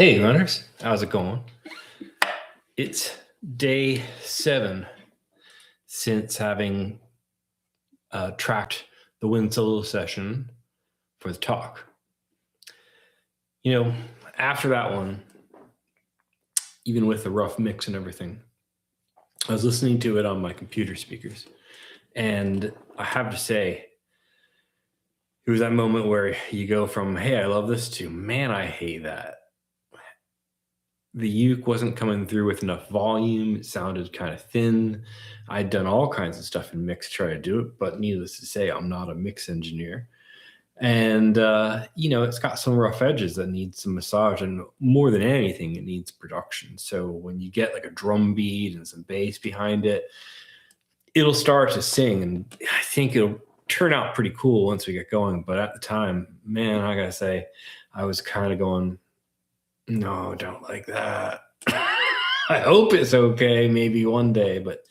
Hey, runners. How's it going? It's day 7 since having tracked the wind solo session for the talk. You know, after that one, even with the rough mix and everything, I was listening to it on my computer speakers. And I have to say, it was that moment where you go from, hey, I love this, to, man, I hate that. The uke wasn't coming through with enough volume. It sounded kind of thin. I'd done all kinds of stuff in mix to try to do it, but needless to say, I'm not a mix engineer. And, it's got some rough edges that need some massage. And more than anything, it needs production. So when you get like a drum beat and some bass behind it, it'll start to sing. And I think it'll turn out pretty cool once we get going. But at the time, man, I got to say, I was kind of going, no, don't like that. I hope it's okay, maybe one day, but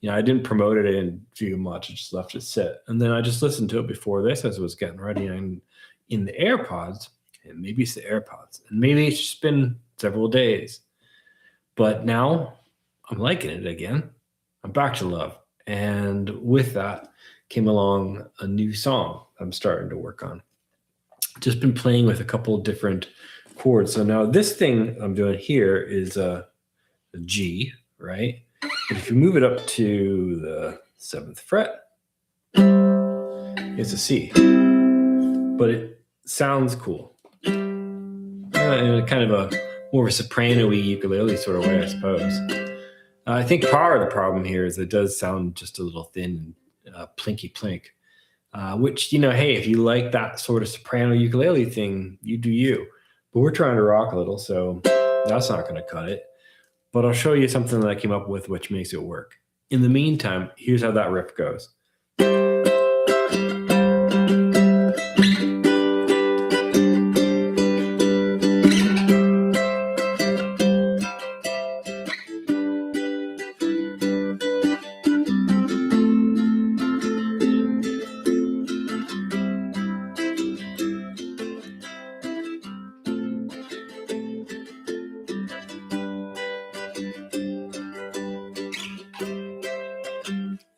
I didn't promote it in too much. I just left it sit. And then I just listened to it before this as I was getting ready, and in the AirPods, and maybe it's the AirPods, and maybe it's just been several days. But now I'm liking it again. I'm back to love. And with that came along a new song I'm starting to work on. Just been playing with a couple of different chords. So now this thing I'm doing here is a G, right? But if you move it up to the 7th fret, it's a C. But it sounds cool. In a kind of a more of a soprano-y ukulele sort of way, I suppose. I think part of the problem here is it does sound just a little thin and plinky plink. Which, hey, if you like that sort of soprano ukulele thing, you do you. But we're trying to rock a little, so that's not going to cut it. But I'll show you something that I came up with which makes it work. In the meantime, here's how that riff goes.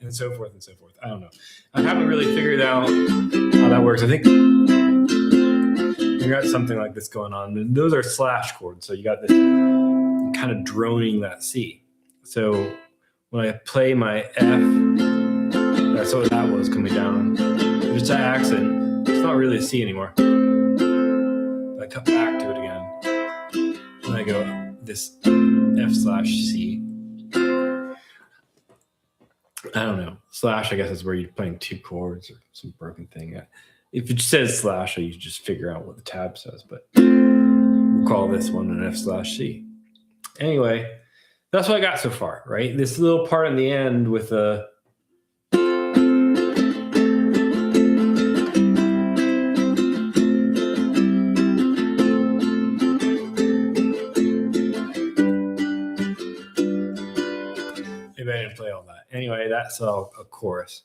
And so forth and so forth. I don't know. I haven't really figured out how that works. I think you got something like this going on. And those are slash chords. So you got this kind of droning that C. So when I play my F, that's what that was coming down. Just that accent. It's not really a C anymore. I cut back to it again. And I go this F/C. I don't know. Slash, I guess, is where you're playing 2 chords or some broken thing. If it says slash, you just figure out what the tab says. But we'll call this one an F/C. Anyway, that's what I got so far, right? This little part in the end with a... Maybe I didn't play all that. Anyway, that's a chorus.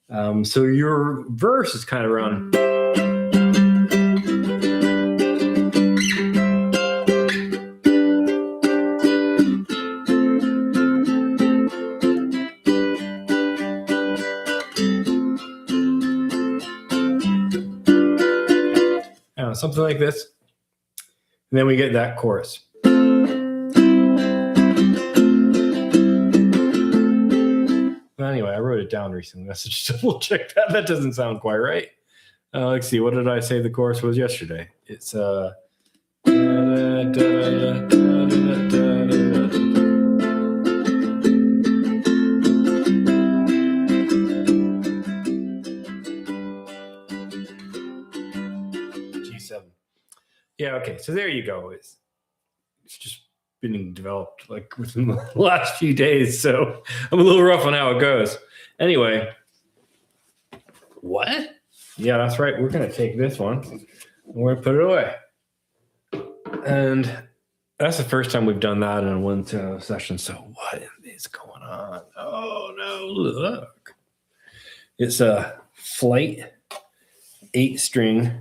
So your verse is kind of around. Something like this. And then we get that chorus. Anyway, I wrote it down recently. Let's just double check that. That doesn't sound quite right. Let's see. What did I say the chorus was yesterday? It's G7. Yeah. Okay. So there you go. It's just been developed like within the last few days, so I'm a little rough on how it goes. Anyway, what? Yeah, that's right. We're gonna take this one and we're gonna put it away. And that's the first time we've done that in a one session. So what is going on? Oh no! Look, it's a flight 8-string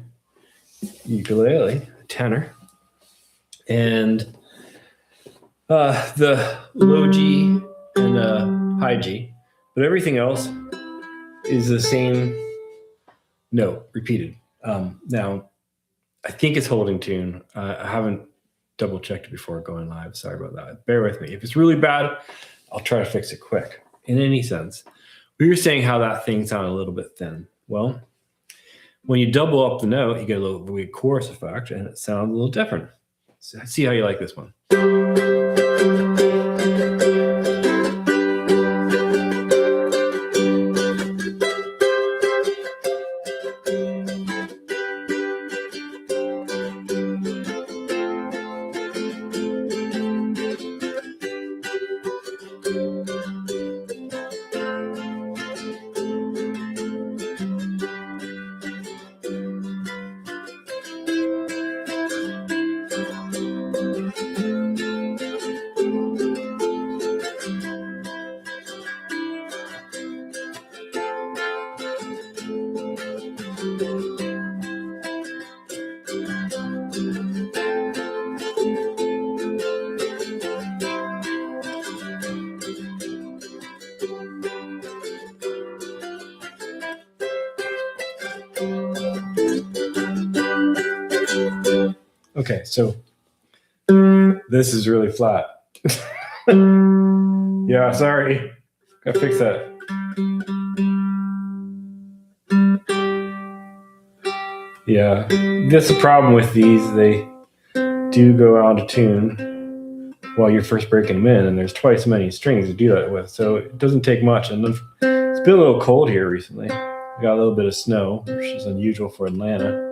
ukulele, tenor. And the low G and the high G, but everything else is the same note repeated. Now, I think it's holding tune. I haven't double checked it before going live. Sorry about that. Bear with me. If it's really bad, I'll try to fix it quick. In any sense, we were saying how that thing sounded a little bit thin. Well, when you double up the note, you get a little weird chorus effect, and it sounds a little different. So see how you like this one. Okay, so this is really flat. Yeah, sorry. Gotta fix that. Yeah, that's the problem with these. They do go out of tune while you're first breaking them in, and there's twice as many strings to do that with, so it doesn't take much. And it's been a little cold here recently. We got a little bit of snow, which is unusual for Atlanta.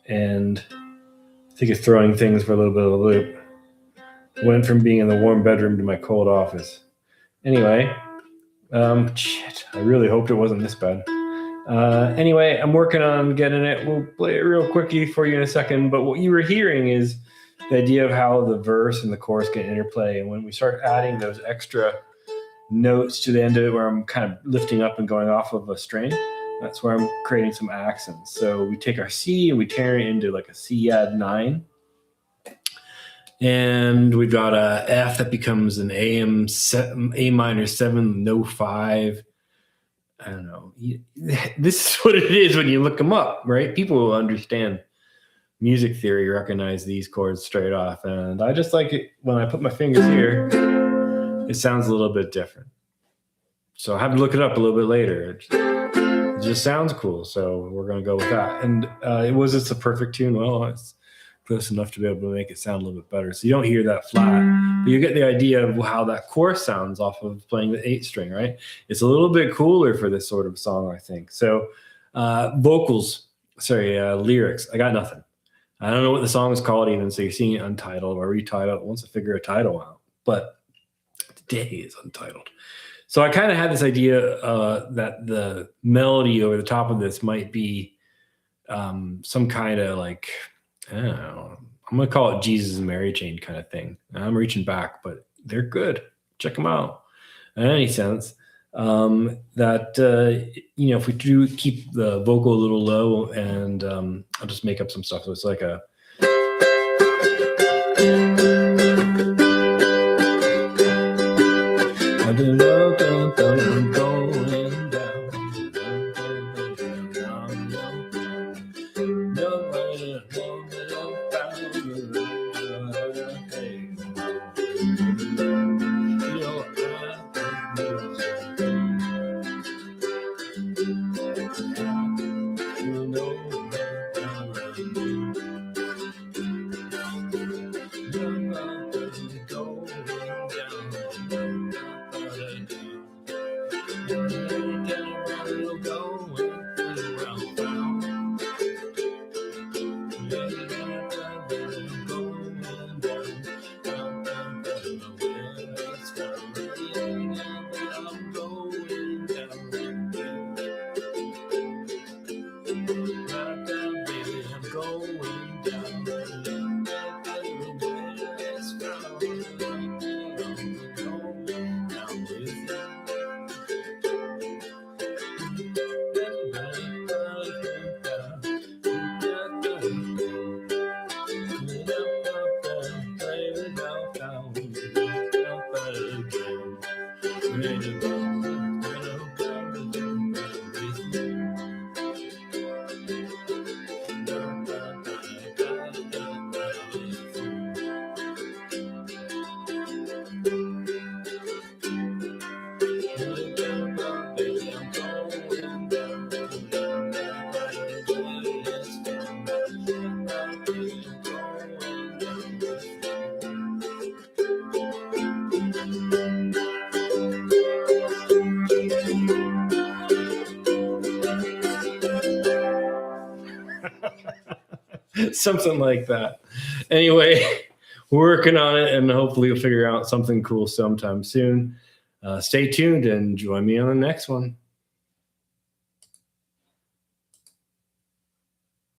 And I think it's throwing things for a little bit of a loop. Went from being in the warm bedroom to my cold office. Anyway, shit, I really hoped it wasn't this bad. Anyway, I'm working on getting it. We'll play it real quickie for you in a second. But what you were hearing is the idea of how the verse and the chorus can interplay. And when we start adding those extra notes to the end of it, where I'm kind of lifting up and going off of a string, that's where I'm creating some accents. So we take our C and we turn it into like a C add 9. And we've got a F that becomes an A minor 7, no 5. I don't know. This is what it is when you look them up, right? People will understand music theory, recognize these chords straight off. And I just like it when I put my fingers here, it sounds a little bit different. So I have to look it up a little bit later. It just sounds cool. So we're going to go with that. And it's a perfect tune. Well, it's close enough to be able to make it sound a little bit better. So you don't hear that flat, but you get the idea of how that chorus sounds off of playing the 8 string, right? It's a little bit cooler for this sort of song, I think. So lyrics, I got nothing. I don't know what the song is called even, so you're seeing it untitled or retitled once I figure a title out. But today is untitled. So I kind of had this idea that the melody over the top of this might be some kind of like, I don't know, I'm going to call it Jesus and Mary Chain kind of thing. I'm reaching back, but they're good. Check them out. In any sense, if we do keep the vocal a little low, and I'll just make up some stuff. So it's like a... Something like that. Anyway, we're working on it, and hopefully we'll figure out something cool sometime soon. Stay tuned and join me on the next one.